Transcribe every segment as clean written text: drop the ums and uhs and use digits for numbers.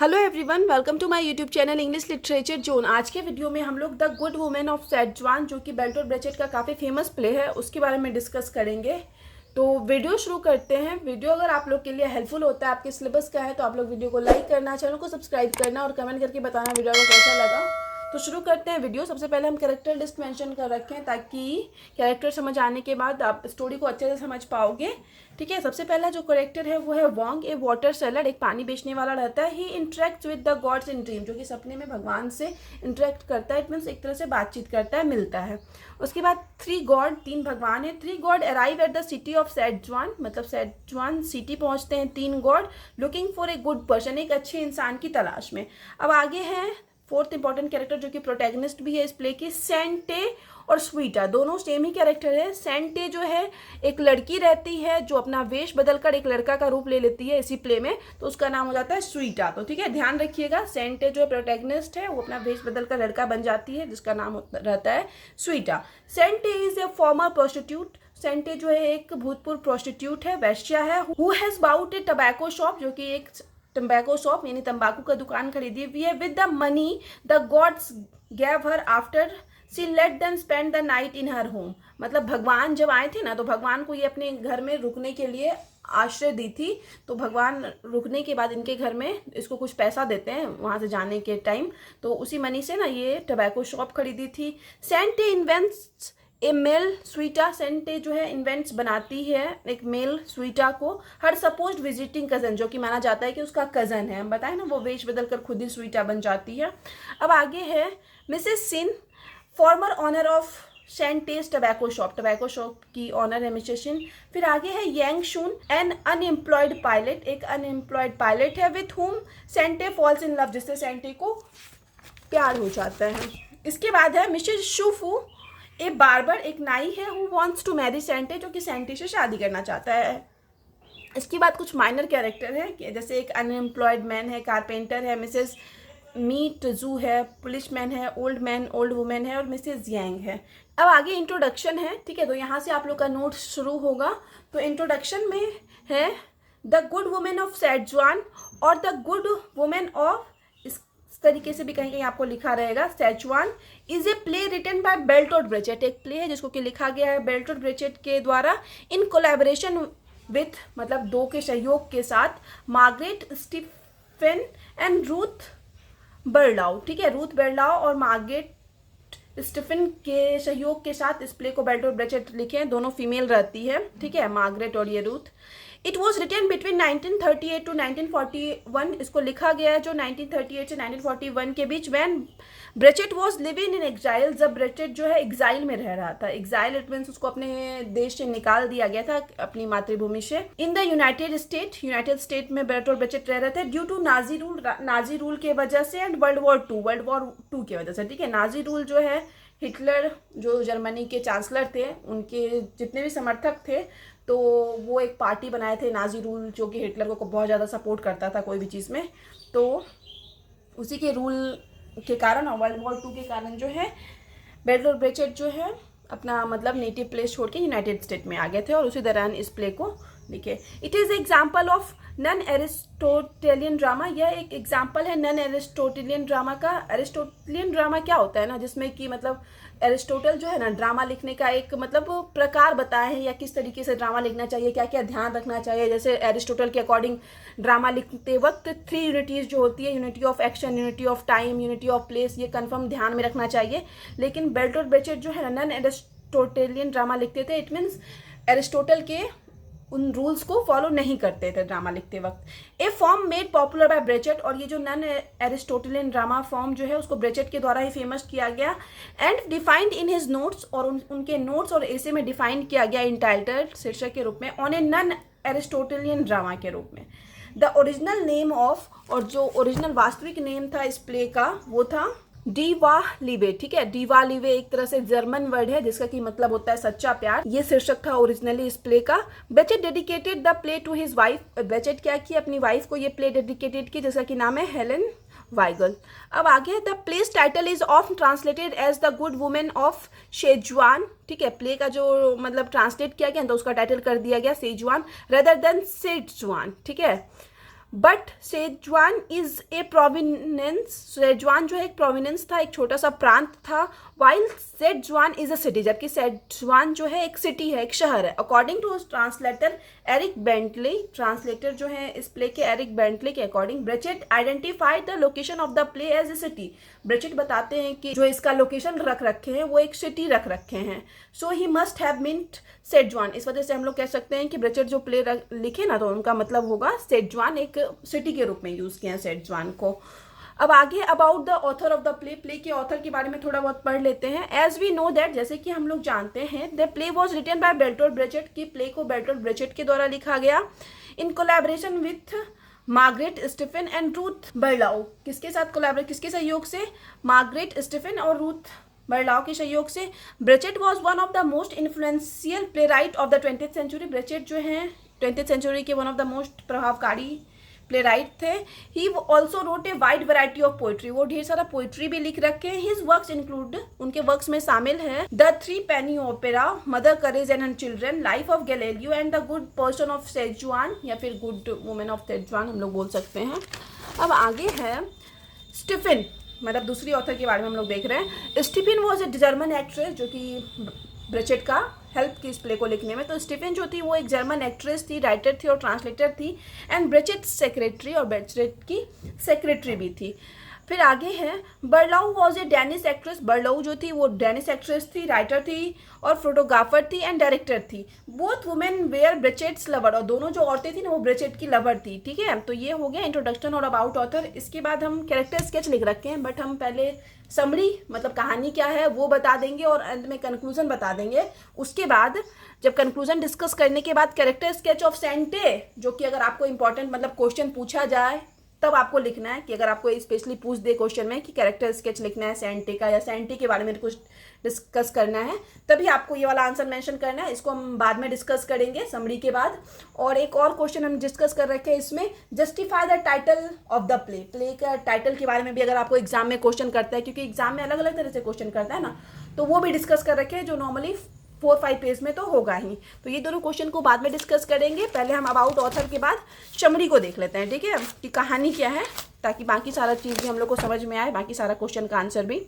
Hello everyone, welcome to my YouTube channel English literature zone. आज के वीडियो में हम लोग the good women of Setzuan, जो कि बेर्टोल्ट ब्रेचेट का काफ़ी फेमस प्ले है, उसके बारे में डिस्कस करेंगे। तो वीडियो शुरू करते हैं। वीडियो अगर आप लोग के लिए हेल्पफुल होता है, आपके सिलेबस का है, तो आप लोग वीडियो को लाइक करना, चैनल को सब्सक्राइब करना और कमेंट करके बताना वीडियो को कैसा लगा। तो शुरू करते हैं वीडियो। सबसे पहले हम कैरेक्टर लिस्ट मेंशन कर रखें ताकि कैरेक्टर समझ आने के बाद आप स्टोरी को अच्छे से समझ पाओगे। ठीक है, सबसे पहला जो कैरेक्टर है वो है वोंग, ए वाटर सेलर, एक पानी बेचने वाला रहता है। He interact with the gods in dream, जो कि सपने में भगवान से इंटरेक्ट करता है। इट मीन्स एक तरह से बातचीत करता है, मिलता है। उसके बाद तीन भगवान है। 3 god arrive at the city of Setzuan, मतलब सेजुआन सिटी पहुंचते हैं 3 god, looking for a good person, एक अच्छे इंसान की तलाश में। अब आगे है 4th इंपॉर्टेंट कैरेक्टर, जो कि प्रोटैगनिस्ट भी है इस प्ले की, सेंटे और स्वीटा। दोनों सेम ही कैरेक्टर है। सेंटे जो है एक लड़की रहती है जो अपना वेश बदलकर एक लड़का का रूप ले लेती है इसी प्ले में, तो उसका नाम हो जाता है स्वीटा। तो ठीक है, ध्यान रखिएगा, सेंटे जो प्रोटैगनिस्ट है वो अपना वेश बदलकर लड़का बन जाती है, जिसका नाम रहता है Shui Ta. Shen Te is a former prostitute. Shen Te जो है एक भूतपूर्व प्रोस्टिट्यूट है, वैश्या है। Who has bought a tobacco shop, जो कि एक टम्बैको शॉप यानी तंबाकू का दुकान खरीदी हुई है। With the money the gods gave her after she let them spend the night in her home, मतलब भगवान जब आए थे ना, तो भगवान को ये अपने घर में रुकने के लिए आश्रय दी थी। तो भगवान रुकने के बाद इनके घर में इसको कुछ पैसा देते हैं वहाँ से जाने के टाइम, तो उसी मनी से ना ये टबैको शॉप खरीदी थी। सेंटे इन्वेंट्स ए मेल स्वीटा, सेंटे जो है इन्वेंट्स बनाती है एक मेल स्वीटा को। हर सपोज्ड विजिटिंग कजन, जो कि माना जाता है कि उसका कजन है, हम बताएं ना, वो वेश बदल कर खुद ही स्वीटा बन जाती है। अब आगे है Mrs Shin, former owner of Shen Te's tobacco shop की ऑनर है मिसेस सिन। फिर आगे है Yang Sun, an unemployed pilot, एक अनएम्प्लॉयड पायलट है। With whom Shen Te falls in love, जिससे सेंटे को प्यार हो जाता है। इसके बाद है मिसेस शूफू, ए बार्बर, एक नाई है। हु वॉन्ट्स टू मैरी सेंटे, जो कि सेंटे से शादी करना चाहता है। इसके बाद कुछ माइनर कैरेक्टर है, जैसे एक अनएम्प्लॉयड मैन है, कारपेंटर है, मिसेस मीट जू है, पुलिसमैन है, ओल्ड मैन, ओल्ड वुमेन है और मिसेस यांग है। अब आगे इंट्रोडक्शन है। ठीक है, तो यहाँ से आप लोग का नोट शुरू होगा। तो इंट्रोडक्शन में है द गुड वुमेन ऑफ सेजुआन और द गुड वुमेन ऑफ, इस तरीके से भी कहीं कहीं आपको लिखा रहेगा, Setzuan is a play written by Bertolt Brecht, एक प्ले है जिसको कि लिखा गया है बेर्टोल्ट ब्रेचेट के द्वारा, इन कोलैबोरेशन विथ, मतलब 2 के सहयोग के साथ, मार्गरेट स्टीफन एंड रूथ बर्लाउ। ठीक है, रूथ बर्लाउ और मार्गरेट स्टीफन के सहयोग के साथ इस प्ले को बेर्टोल्ट ब्रेचेट लिखे हैं। दोनों फीमेल रहती है, ठीक है, मार्गरेट और ये Ruth. It was written between 1938 to 1941, इसको लिखा गया है जो 1938 से 1941 के बीच। When Brecht was living in exile, जब ब्रेचेट जो है एग्जाइल में रह रहा था। एग्जाइल इट मीन्स उसको अपने देश से निकाल दिया गया था, अपनी मातृभूमि से। इन द यूनाइटेड स्टेट में बेर्टोल्ट ब्रेचेट रह रहे थे ड्यू टू नाजी रूल के वजह से एंड वर्ल्ड वॉर टू के वजह से। ठीक है, नाजी रूल जो है, हिटलर जो जर्मनी के चांसलर थे, उनके जितने भी समर्थक थे, तो वो एक पार्टी बनाए थे नाजी रूल, जो कि हिटलर को बहुत ज़्यादा सपोर्ट करता था कोई भी चीज़ में। तो उसी के रूल के कारण और वर्ल्ड वॉर 2 के कारण जो है बेर्टोल्ट ब्रेचेट जो है अपना मतलब नेटिव प्लेस छोड़ के यूनाइटेड स्टेट में आ गए थे और उसी दौरान इस प्ले को लिखे। It is example of non Aristotelian drama, यह एक एग्जाम्पल है नन एरिस्टोटेलियन ड्रामा का। एरिस्टोटेलियन ड्रामा क्या होता है ना, जिसमें कि मतलब एरिस्टोटल जो है ना, ड्रामा लिखने का एक मतलब प्रकार बताए हैं, या किस तरीके से ड्रामा लिखना चाहिए, क्या क्या ध्यान रखना चाहिए। जैसे एरिस्टोटल के अकॉर्डिंग ड्रामा लिखते वक्त 3 यूनिटीज़ जो होती है, unity of action, unity of time, unity of place, ये कन्फर्म ध्यान में रखना चाहिए। लेकिन बेर्टोल्ट ब्रेचेट जो है ना, नन एरिस्टोटेलियन ड्रामा लिखते थे। इट मीन्स एरिस्टोटल के उन रूल्स को फॉलो नहीं करते थे ड्रामा लिखते वक्त। ए फॉर्म मेड पॉपुलर बाय ब्रेचेट, और ये जो नन एरिस्टोटेलियन ड्रामा फॉर्म जो है उसको ब्रेचेट के द्वारा ही फेमस किया गया। And defined in his notes, और उनके नोट्स और ऐसे में डिफाइन किया गया इंटाइटल्ड, शीर्षक के रूप में, on A none Aristotelian drama के रूप में। द ओरिजिनल नेम ऑफ, और जो ओरिजिनल वास्तविक नेम था इस प्ले का वो था डी वाह लिवे। ठीक है, डी वाह लिवे एक तरह से जर्मन वर्ड है जिसका कि मतलब होता है सच्चा प्यार। ये शीर्षक था ओरिजिनली इस प्ले का। Brecht dedicated the play to his wife, Brecht क्या किया, अपनी वाइफ को ये प्ले डेडिकेटेड की, जिसका कि नाम है हेलेन वाइगल। अब आगे the play's title is of translated as the good women of Setzuan. ठीक है, प्ले का जो मतलब ट्रांसलेट किया गया तो उसका टाइटल कर दिया गया सेजुआन रेदर देन सेजुआन। ठीक है, बट सेजुआन इज ए प्रोविनेंस, सेजुआन जो है एक प्रोविनेंस था, एक छोटा सा प्रांत था, वाइल सेजुआन इज अ सिटी, जबकि सेजुआन जो है एक सिटी है, एक शहर है। According to translator Eric Bentley, translator जो है इस प्ले के एरिक बेंटले के according, Brecht identified the location of the play as a city. Brecht बताते हैं कि जो इसका लोकेशन रख रखे हैं वो एक सिटी रख रखे हैं। सो ही मस्ट हैव मीन्ट सेजुआन, इस वजह से हम लोग कह सकते हैं कि ब्रेचेट जो प्ले लिखे ना तो उनका मतलब होगा सेजुआन, एक सिटी के रूप में यूज किया सेजुआन को। अब आगे about the author of the play, play के ऑथर के बारे में थोड़ा बहुत पढ़ लेते हैं। एज वी नो दैट, जैसे कि हम लोग जानते हैं, the play was written by Bertolt Brecht, की प्ले को बेर्टोल्ट ब्रेचेट के द्वारा लिखा गया in collaboration with Margarete Steffin and Ruth Berlau. किसके साथ कोलैबोरेट, किसके सहयोग से? मार्गरेट स्टीफन और रूथ बर्लाउ के सहयोग से। Brecht was one of the most influential playwright of the 20th century, Brecht जो हैं 20th सेंचुरी के वन ऑफ द मोस्ट प्रभावकारी प्ले राइट थे। He also wrote a wide variety of poetry, वो ढेर सारा पोइट्री भी लिख रखे हैं। हिज वर्क्स इंक्लूड, उनके वर्क्स में शामिल है the threepenny opera, mother courage and children, life of Galileo and the good person of Setzuan, या फिर गुड वुमेन ऑफ सेजुआन हम लोग बोल सकते हैं। अब आगे है स्टीफन, मतलब दूसरी ऑथर के बारे में हम लोग देख रहे हैं। Steffin was a German actress, जो कि ब्रेचेट का हेल्प की इस प्ले को लिखने में। तो स्टीफन जो थी वो एक जर्मन एक्ट्रेस थी, राइटर थी और ट्रांसलेटर थी, एंड ब्रेचेट सेक्रेटरी, और ब्रेचेट की सेक्रेटरी भी थी। फिर आगे है बर्लाउ वॉज ए डेनिश एक्ट्रेस, बर्लाउ जो थी वो डेनिश एक्ट्रेस थी, राइटर थी और फोटोग्राफर थी एंड डायरेक्टर थी। बोथ वुमेन वेयर ब्रेचेट्स लवर, और दोनों जो औरतें थी ना वो ब्रेचेट की लवर थी। ठीक है, तो ये हो गया इंट्रोडक्शन और अबाउट ऑथर। इसके बाद हम कैरेक्टर स्केच लिख रखे हैं, बट हम पहले समरी मतलब कहानी क्या है वो बता देंगे और अंत में कंक्लूजन बता देंगे। उसके बाद जब कंक्लूजन डिस्कस करने के बाद कैरेक्टर स्केच ऑफ सेंटे, जो कि अगर आपको इंपॉर्टेंट मतलब क्वेश्चन पूछा जाए तब आपको लिखना है, कि अगर आपको स्पेशली पूछ दे क्वेश्चन में कि कैरेक्टर स्केच लिखना है सेंटे का, या सेंटे के बारे में कुछ डिस्कस करना है, तभी आपको ये वाला आंसर मेंशन करना है। इसको हम बाद में डिस्कस करेंगे समरी के बाद। और एक और क्वेश्चन हम डिस्कस कर रखे हैं इसमें, justify the title of the play, play का टाइटल के बारे में भी अगर आपको एग्जाम में क्वेश्चन करता है, क्योंकि एग्जाम में अलग अलग तरह से क्वेश्चन करता है ना, तो वो भी डिस्कस कर रखे हैं, जो नॉर्मली 4-5 पेज में तो होगा ही। तो ये दोनों क्वेश्चन को बाद में डिस्कस करेंगे। पहले हम अबाउट ऑथर के बाद समरी को देख लेते हैं, ठीक है, कि कहानी क्या है, ताकि बाकी सारा चीज़ भी हम लोग को समझ में आए, बाकी सारा क्वेश्चन का आंसर भी।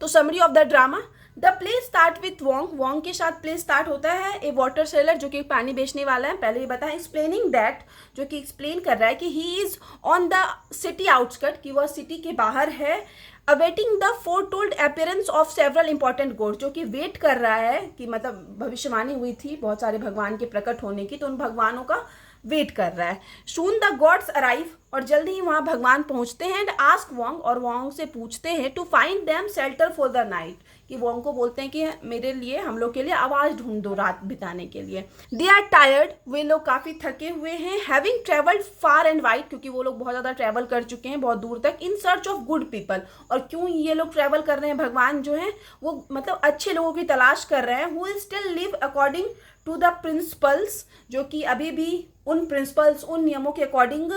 तो summary of the drama, the play start with Wong, Wong के साथ प्ले स्टार्ट होता है। ए वाटर सेलर, जो कि पानी बेचने वाला है, पहले ही बताया। एक्सप्लेनिंग दैट, जो कि एक्सप्लेन कर रहा है कि he is on the city outskirt, कि वह सिटी के बाहर है। Awaiting the foretold appearance of several important gods, जो कि वेट कर रहा है, कि मतलब भविष्यवाणी हुई थी बहुत सारे भगवान के प्रकट होने की, तो उन भगवानों का वेट कर रहा है। सून द गॉड्स अराइव, और जल्दी ही वहाँ भगवान पहुँचते हैं। एंड आस्क वोंग, और वोंग से पूछते हैं to find them shelter for the night, कि वोंग को बोलते हैं कि मेरे लिए, हम लोग के लिए आवाज़ ढूंढ दो रात बिताने के लिए। दे आर टायर्ड, वे लोग काफ़ी थके हुए हैं। Having travelled far and wide, क्योंकि वो लोग बहुत ज़्यादा ट्रैवल कर चुके हैं, बहुत दूर तक। इन सर्च ऑफ गुड पीपल, और क्यों ये लोग ट्रैवल कर रहे हैं, भगवान जो हैं वो मतलब अच्छे लोगों की तलाश कर रहे हैं। Who still live according to the principles, जो कि अभी भी उन प्रिंसिपल्स, उन नियमों के अकॉर्डिंग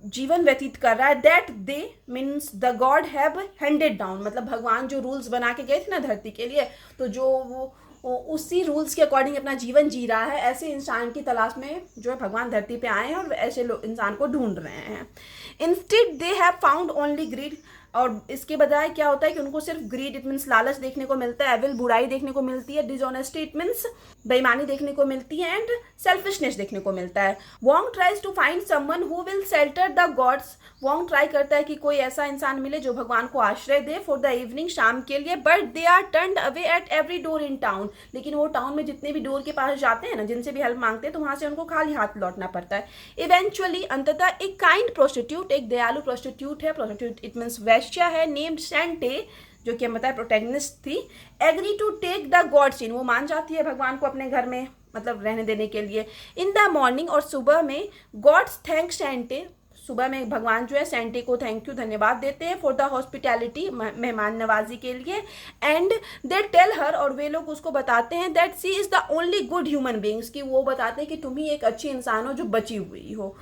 जीवन व्यतीत कर रहा है। That they means the God have handed down, मतलब भगवान जो रूल्स बना के गए थे ना धरती के लिए, तो जो वो उसी रूल्स के अकॉर्डिंग अपना जीवन जी रहा है, ऐसे इंसान की तलाश में जो है भगवान धरती पे आए हैं और ऐसे इंसान को ढूंढ रहे हैं। Instead they have found only greed, और इसके बजाय क्या होता है कि उनको सिर्फ ग्रीड, इट मीन्स लालच देखने को मिलता है। एविल, बुराई देखने को मिलती है। डिसऑनेस्टी, इट मीन्स बेईमानी देखने को मिलती है। एंड सेल्फिशनेस देखने को मिलता है। Wong tries to find someone who will shelter the gods, Wong try करता है कि कोई ऐसा इंसान मिले जो भगवान को आश्रय दे फॉर द इवनिंग, शाम के लिए। But they are turned away at every door in town, लेकिन वो टाउन में जितने भी डोर के पास जाते हैं ना, जिनसे भी हेल्प मांगते हैं, तो वहां से उनको खाली हाथ लौटना पड़ता है। इवेंचुअली, अंततः एक काइंड प्रोस्टिट्यूट, एक दयालु प्रोस्टिट्यूट है, प्रोस्टिट्यूट इट मीन्स वैश्या है, नेम्ड सेंटे, जो कि हम बताए प्रोटैगनिस्ट थी, agree to take the gods in, वो मान जाती है भगवान को अपने घर में मतलब रहने देने के लिए। इन द मॉर्निंग, और सुबह में, गॉड्स थैंक सेंटे, सुबह में भगवान जो है सेंटे को थैंक यू, धन्यवाद देते हैं फॉर द हॉस्पिटैलिटी, मेहमान नवाजी के लिए। एंड दे टेल हर, और वे लोग उसको बताते हैं that she is the only good human beings, कि वो बताते हैं कि तुम ही एक अच्छी इंसान हो जो बची हुई हो,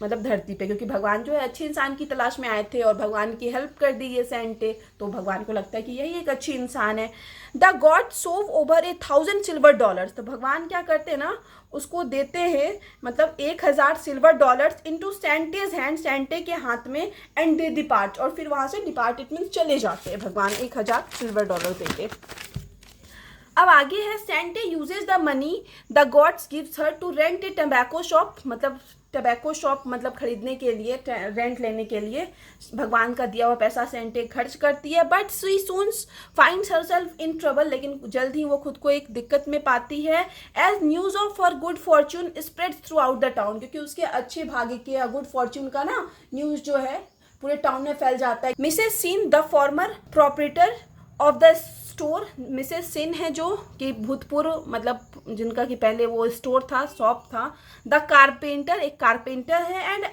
मतलब धरती पे, क्योंकि भगवान जो है अच्छे इंसान की तलाश में आए थे और भगवान की हेल्प कर दी ये सेंटे, तो भगवान को लगता है कि यही एक अच्छी इंसान है। The God Sowa over 1,000 silver dollars, तो भगवान क्या करते हैं ना, उसको देते हैं मतलब 1,000 सिल्वर डॉलर्स इनटू सेंटेज हैंड, सेंटे के हाथ में, एंड दे डिपार्ट, और फिर वहाँ से डिपार्ट इट मीन चले जाते हैं भगवान 1,000 सिल्वर डॉलर देके। अब आगे है Shen Te uses the money the gods gives her to rent a tobacco shop, मतलब टबैको शॉप मतलब खरीदने के लिए, रेंट लेने के लिए भगवान का दिया हुआ पैसा सेंटे खर्च करती है। But she soon finds herself in trouble, लेकिन जल्द ही वो खुद को एक दिक्कत में पाती है। As news of her good fortune spread throughout the town, क्योंकि उसके अच्छे भाग्य के गुड फॉर्च्यून का ना न्यूज जो है पूरे टाउन में फैल जाता है। Mrs Shin the former proprietor of the store, Mrs Shin है जो कि भूतपूर्व मतलब जिनका कि पहले वो स्टोर था, शॉप था। द कारपेंटर, एक कारपेंटर है, एंड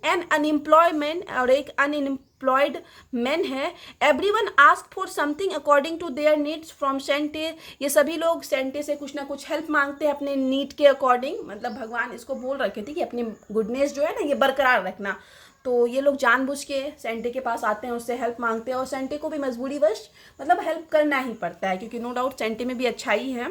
एन अनएम्प्लॉयमेंट, और एक अनएम्प्लॉयड मैन है। Everyone ask for something according to their needs from Shen Te, ये सभी लोग सेंटे से कुछ ना कुछ हेल्प मांगते हैं अपने नीड के अकॉर्डिंग, मतलब भगवान इसको बोल रखे थे कि अपनी गुडनेस जो है ना ये बरकरार रखना, तो ये लोग जानबूझ के सेंटे के पास आते हैं, उससे हेल्प मांगते हैं, और सेंटे को भी मजबूरीवश मतलब हेल्प करना ही पड़ता है, क्योंकि नो डाउट सेंटे में भी अच्छाई है।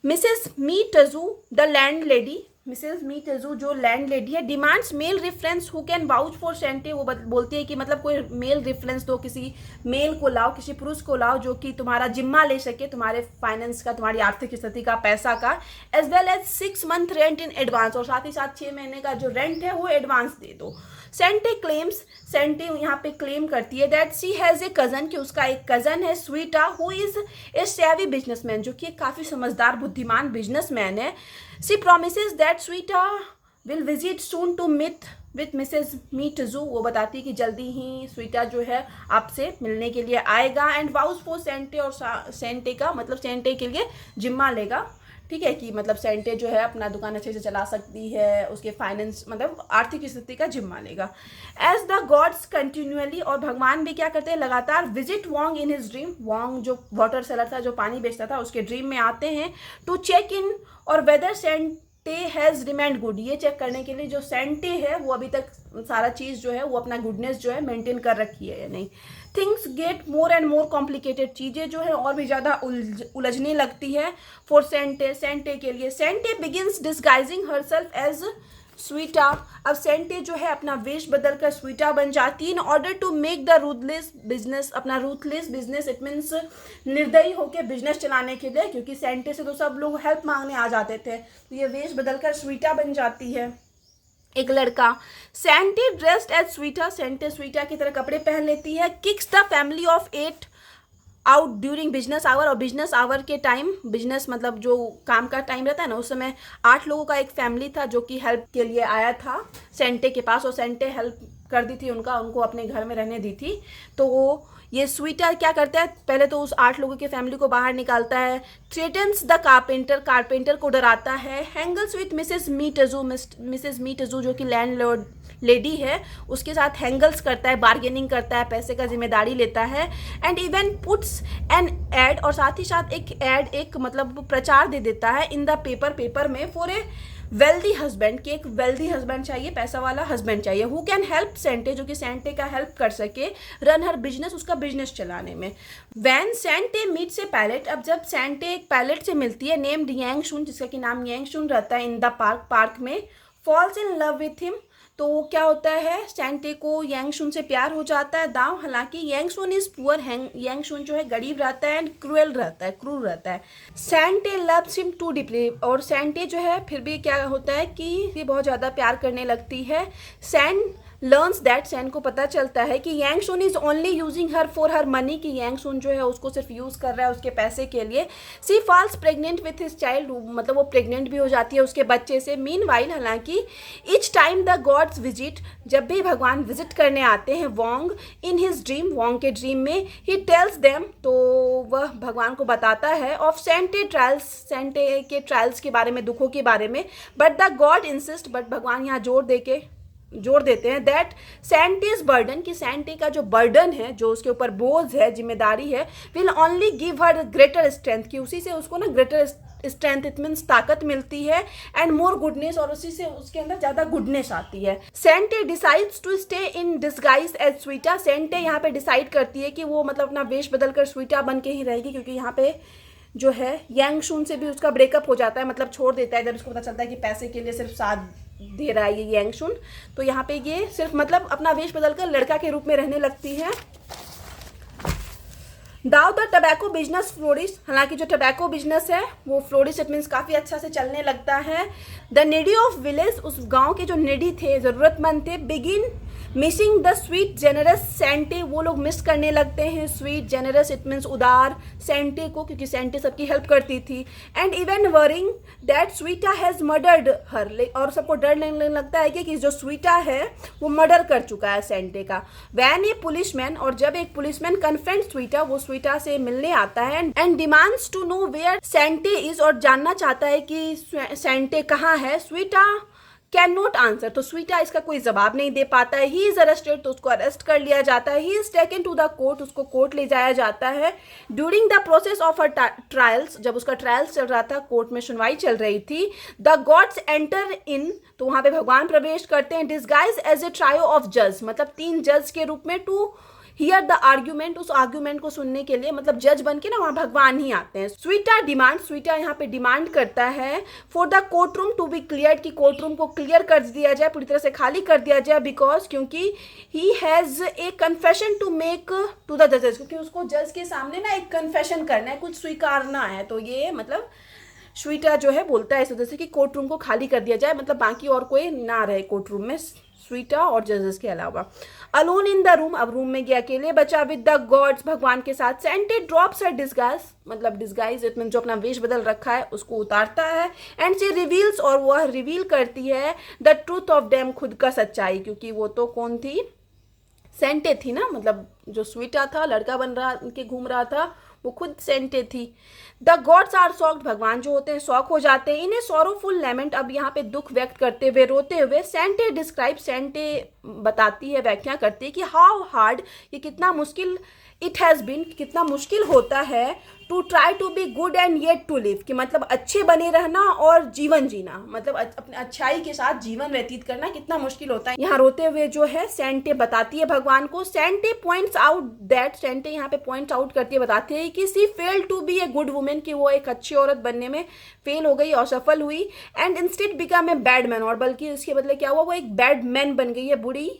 Mrs Mi Tzu the landlady, Mrs Mi Tzu जो लैंड लेडी है, demands male reference who can vouch for Shen Te, वो बोलती है कि मतलब कोई मेल रेफरेंस दो, किसी मेल को लाओ, किसी पुरुष को लाओ जो कि तुम्हारा जिम्मा ले सके, तुम्हारे फाइनेंस का, तुम्हारी आर्थिक स्थिति का, पैसा का, as well as 6 month rent in advance, और साथ ही साथ 6 महीने का जो रेंट है वो एडवांस दे दो। सेंटे क्लेम्स, सेंटे यहाँ पे क्लेम करती है that she has a cousin, कि उसका एक कज़न है स्वीटा, हु इज़ ए सेवी बिजनेसमैन, जो कि एक काफ़ी समझदार बुद्धिमान बिजनेसमैन है। She promises that Shui Ta will visit soon to meet with Mrs Mi Tzu, वो बताती है कि जल्दी ही स्वीटा जो है आपसे मिलने के लिए आएगा। एंड वाउस फॉर सेंटे, और सेंटे का मतलब सेंटे के लिए जिम्मा लेगा, ठीक है, कि मतलब सेंटे जो है अपना दुकान अच्छे से चला सकती है, उसके फाइनेंस मतलब आर्थिक स्थिति का जिम्मा लेगा। एज द गॉड्स कंटिन्यूअली, और भगवान भी क्या करते हैं लगातार, visit Wong in his dream, Wong जो वाटर सेलर था, जो पानी बेचता था, उसके ड्रीम में आते हैं, टू चेक इन और वेदर सेंटे हैज़ रिमेंड गुड, ये चेक करने के लिए जो सेंटे है वो अभी तक सारा चीज़ जो है वो अपना गुडनेस जो है मेंटेन कर रखी है या नहीं। Things get more and more complicated, चीज़ें जो है और भी ज़्यादा उलझने लगती है फॉर सेंटे, सेंटे के लिए। सेंटे बिगिंस डिस्गाइजिंग हरसेल्फ एज स्वीटा, अब सेंटे जो है अपना वेश बदल कर स्वीटा बन जाती है, in order to make the ruthless business, अपना रूथलेस बिजनेस इट मीन्स निर्दयी होकर बिजनेस चलाने के लिए, क्योंकि सेंटे से तो सब लोग हेल्प मांगने आ जाते थे, तो ये वेश बदल कर स्वीटा बन जाती है। एक लड़का, सेंटे ड्रेस्ड एज स्वीटा, सेंटे स्वीटा की तरह कपड़े पहन लेती है। Kicks the family of 8 out during business hour, और बिजनेस आवर के टाइम, बिजनेस मतलब जो काम का टाइम रहता है ना, उस समय 8 लोगों का एक फैमिली था जो कि हेल्प के लिए आया था सेंटे के पास, और सेंटे हेल्प कर दी थी उनको अपने घर में रहने दी थी। तो वो ये स्वीटा क्या करता है, पहले तो उस 8 लोगों की फैमिली को बाहर निकालता है। थ्रेटन्स द कारपेंटर, कारपेंटर को डराता है। हैंगल्स with Mrs Mi टजू, Mrs Mi Tzu जो कि लैंडलॉर्ड लेडी है, उसके साथ हैंगल्स करता है, बार्गेनिंग करता है, पैसे का जिम्मेदारी लेता है। And even puts an ad, और साथ ही साथ एक एड, एक मतलब प्रचार दे देता है इन द पेपर में, फॉर ए वेल्दी हस्बैंड, कि एक वेल्दी हस्बैंड चाहिए, पैसा वाला हस्बैंड चाहिए, हु कैन हेल्प सेंटे, जो कि सेंटे का हेल्प कर सके, रन हर बिजनेस, उसका बिजनेस चलाने में। वैन सेंटे मीट्स ए पायलट, अब जब सेंटे एक पायलट से मिलती है नेम्ड यांग शुन, जिसका कि नाम यांग शुन रहता है, इन द पार्क में, falls in love with him, तो क्या होता है, सेंटे को यांग शुन से प्यार हो जाता है। दाव, हालांकि यांग शुन इज पुअर, यांग शुन जो है गरीब रहता है, एंड क्रूएल रहता है, क्रूर रहता है। सेंटे लव्स हिम टू डीपली, और सेंटे जो है फिर भी क्या होता है कि ये बहुत ज़्यादा प्यार करने लगती है। सैन लर्न्स दैट, सैन को पता चलता है कि Yang Sun is only using her for her money, कि यांग शुन जो है उसको सिर्फ यूज़ कर रहा है उसके पैसे के लिए। She falls pregnant with his child, मतलब वो प्रेग्नेंट भी हो जाती है उसके बच्चे से। मीन वाइल, हालांकि each time the gods visit, जब भी भगवान विजिट करने आते हैं Wong in his dream, Wong के ड्रीम में, ही टेल्स देम, तो वह भगवान को बताता है ऑफ सेंटे ट्रायल्स, सेंटे के ट्रायल्स के बारे में, दुखों के बारे में। But the God insist, but भगवान यहाँ जोर देते हैं दैट सेंटेज बर्डन, कि सेंटे का जो बर्डन है, जो उसके ऊपर बोझ है, जिम्मेदारी है, will only give her greater strength, कि उसी से उसको ना ग्रेटर स्ट्रेंथ इट मीन्स ताकत मिलती है, एंड मोर गुडनेस, और उसी से उसके अंदर ज़्यादा गुडनेस आती है। Shen Te decides to stay in disguise as Shui Ta. Shen Te यहाँ पे डिसाइड करती है कि वो मतलब अपना वेश बदल कर स्वीटा बन के ही रहेगी, क्योंकि यहाँ पे जो है यांग शून से भी उसका ब्रेकअप हो जाता है, मतलब छोड़ देता है जब उसको पता चलता है कि पैसे के लिए सिर्फ साथ दे रहा है ये यांग शून। तो यहाँ पे ये सिर्फ मतलब अपना वेश बदल कर लड़का के रूप में रहने लगती है। दाउ द टबैको बिजनेस फ्लोरिश। हालांकि जो टबैको बिजनेस है वो फ्लोरिश इट मीन्स काफ़ी अच्छा से चलने लगता है। द नीडी ऑफ विलेज, उस गांव के जो नीडी थे, ज़रूरतमंद थे, begin missing the sweet generous Shen Te, वो लोग मिस करने लगते हैं स्वीट जेनरस इट मीन्स उदार सेंटे को, क्योंकि सेंटे सबकी हेल्प करती थी। And even worrying that Shui Ta has murdered her, और सबको डर लगने लगता है कि जो स्वीटा है वो मर्डर कर चुका है सेंटे का। वैन ए पुलिसमैन, और जब एक पुलिसमैन कन्फ्रंट स्वीटा, वो स्वीटा से मिलने आता है and demands to know where Shen Te is, और जानना चाहता है कि सेंटे कहाँ है। स्वीटा कैन नॉट आंसर, तो स्वीटा इसका कोई जवाब नहीं दे पाता है। ही इज अरेस्टेड, तो उसको अरेस्ट कर लिया जाता है। He is taken to the court, उसको कोर्ट ले जाया जाता है। During the process of her trials, जब उसका ट्रायल्स चल रहा था, कोर्ट में सुनवाई चल रही थी, द गॉड्स एंटर इन, तो वहां पे भगवान प्रवेश करते हैं। Disguise as a trio of जज, मतलब 3 जज के रूप में, टू हियर द आर्ग्यूमेंट, उस आर्ग्यूमेंट को सुनने के लिए, मतलब जज बन के ना वहाँ भगवान ही आते हैं। स्वीटा डिमांड, स्वीटा यहाँ पे डिमांड करता है for the court room to be clear, कि कोर्ट रूम को क्लियर कर दिया जाए, पूरी तरह से खाली कर दिया जाए, बिकॉज क्योंकि he has a confession to make to the जजेस, क्योंकि उसको जज के सामने ना एक कन्फेशन करना है, कुछ स्वीकारना है। तो ये मतलब स्वीटा जो है बोलता है इस वजह से कि कोर्ट रूम को खाली कर दिया जाए, मतलब बाकी और कोई ना रहे कोर्ट रूम में स्वीटा और जजेस के अलावा। अलोन इन द रूम, अब रूम में गया अकेले बचा, विद द गॉड्स, भगवान के साथ। सेंटे ड्रॉप्स हर डिस्गाइज, मतलब डिस्गाइज इट मीन जो अपना वेश बदल रखा है उसको उतारता है। एंड शी रिवील्स, और वह रिवील करती है द ट्रूथ ऑफ डेम, खुद का सच्चाई, क्योंकि वो तो कौन थी, सेंटे थी ना, मतलब जो स्वीटा था लड़का बन रहा के घूम रहा था वो खुद सेंटे थी। द गॉड्स आर शॉक्ड, भगवान जो होते हैं शॉक हो जाते हैं। इन्हें सॉरोफुल लेमेंट, अब यहाँ पे दुख व्यक्त करते हुए, रोते हुए। सेंटे डिस्क्राइब, सेंटे बताती है, व्याख्या करती है कि हाउ हार्ड, ये कितना मुश्किल, इट हैज़ बीन, कितना मुश्किल होता है, to try to be good and yet to live, कि मतलब अच्छे बने रहना और जीवन जीना, मतलब अपने अच्छाई के साथ जीवन व्यतीत करना कितना मुश्किल होता है। यहाँ रोते हुए जो है सेंटे बताती है भगवान को। Shen Te points out that, Shen Te यहाँ पे पॉइंट्स आउट करती है, बताती है कि she fail to be a good woman, कि वो एक अच्छी औरत बनने में फेल हो गई, असफल हुई। And instead become a bad man, और बल्कि इसके बदले क्या हुआ, वो एक बैड मैन बन गई है, बुरी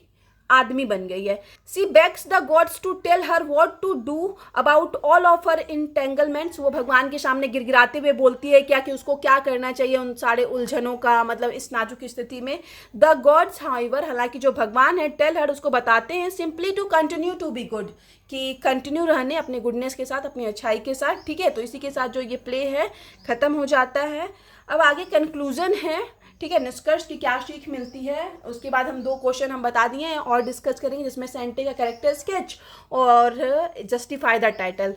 आदमी बन गई है। She begs the gods to tell her what to do about all of her entanglements, वो भगवान के सामने गिड़गिड़ाते हुए बोलती है क्या कि उसको क्या करना चाहिए उन सारे उलझनों का, मतलब इस नाजुक स्थिति में। द गॉड्स हाउएवर, हालांकि जो भगवान है, टेल हर, उसको बताते हैं, simply to continue to be good, कि कंटिन्यू रहने अपने गुडनेस के साथ, अपनी अच्छाई के साथ। ठीक है, तो इसी के साथ जो ये प्ले है ख़त्म हो जाता है। अब आगे कंक्लूजन है, ठीक है, निष्कर्ष की क्या सीख मिलती है, उसके बाद हम 2 क्वेश्चन हम बता दिए हैं और डिस्कस करेंगे, जिसमें सेंटे का कैरेक्टर स्केच और जस्टिफाई द टाइटल।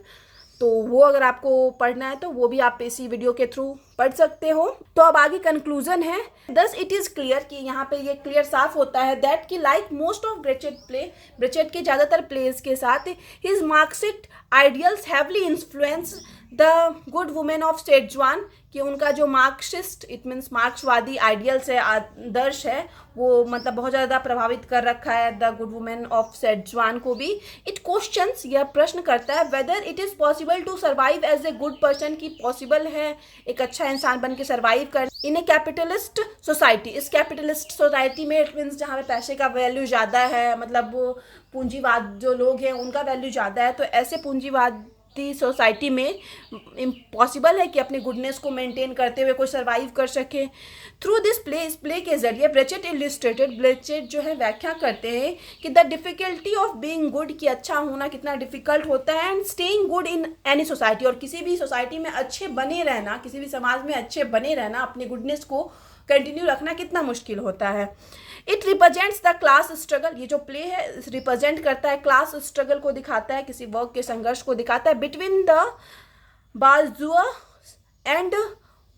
तो वो अगर आपको पढ़ना है तो वो भी आप इसी वीडियो के थ्रू पढ़ सकते हो। तो अब आगे कंक्लूजन है, दस इट इज़ क्लियर, कि यहाँ पे ये क्लियर साफ होता है दैट कि like most of Brecht play, Brecht के ज़्यादातर प्लेज के साथ, his Marxist ideals heavily influence the good women of Setzuan, कि उनका जो मार्क्सिस्ट इट मीन्स मार्क्सवादी आइडियल्स है, आदर्श है, वो मतलब बहुत ज़्यादा प्रभावित कर रखा है the good women of Setzuan को भी। इट क्वेश्चंस, यह प्रश्न करता है, whether it is possible to survive as a good person, की पॉसिबल है एक अच्छा इंसान बन के सर्वाइव कर इन ए कैपिटलिस्ट सोसाइटी, इस कैपिटलिस्ट सोसाइटी में, इट मीन्स जहाँ पे पैसे का वैल्यू ज़्यादा है, मतलब पूंजीवाद जो लोग हैं उनका वैल्यू ज़्यादा है, तो ऐसे पूंजीवाद सोसाइटी में इम्पॉसिबल है कि अपने गुडनेस को मेंटेन करते हुए कोई सर्वाइव कर सके। थ्रू दिस प्ले, इस प्ले के जरिए ब्रेचेट इलिस्ट्रेटेड, ब्रेचेट जो है व्याख्या करते हैं कि the difficulty of being good, कि अच्छा होना कितना डिफिकल्ट होता है, and staying good in any society, और किसी भी सोसाइटी में अच्छे बने रहना, किसी भी समाज में अच्छे बने रहना, अपने गुडनेस को कंटिन्यू रखना कितना मुश्किल होता है। It represents the class struggle, ये जो प्ले है रिप्रेजेंट करता है क्लास स्ट्रगल को, दिखाता है किसी वर्ग के संघर्ष को दिखाता है, between the bourgeois and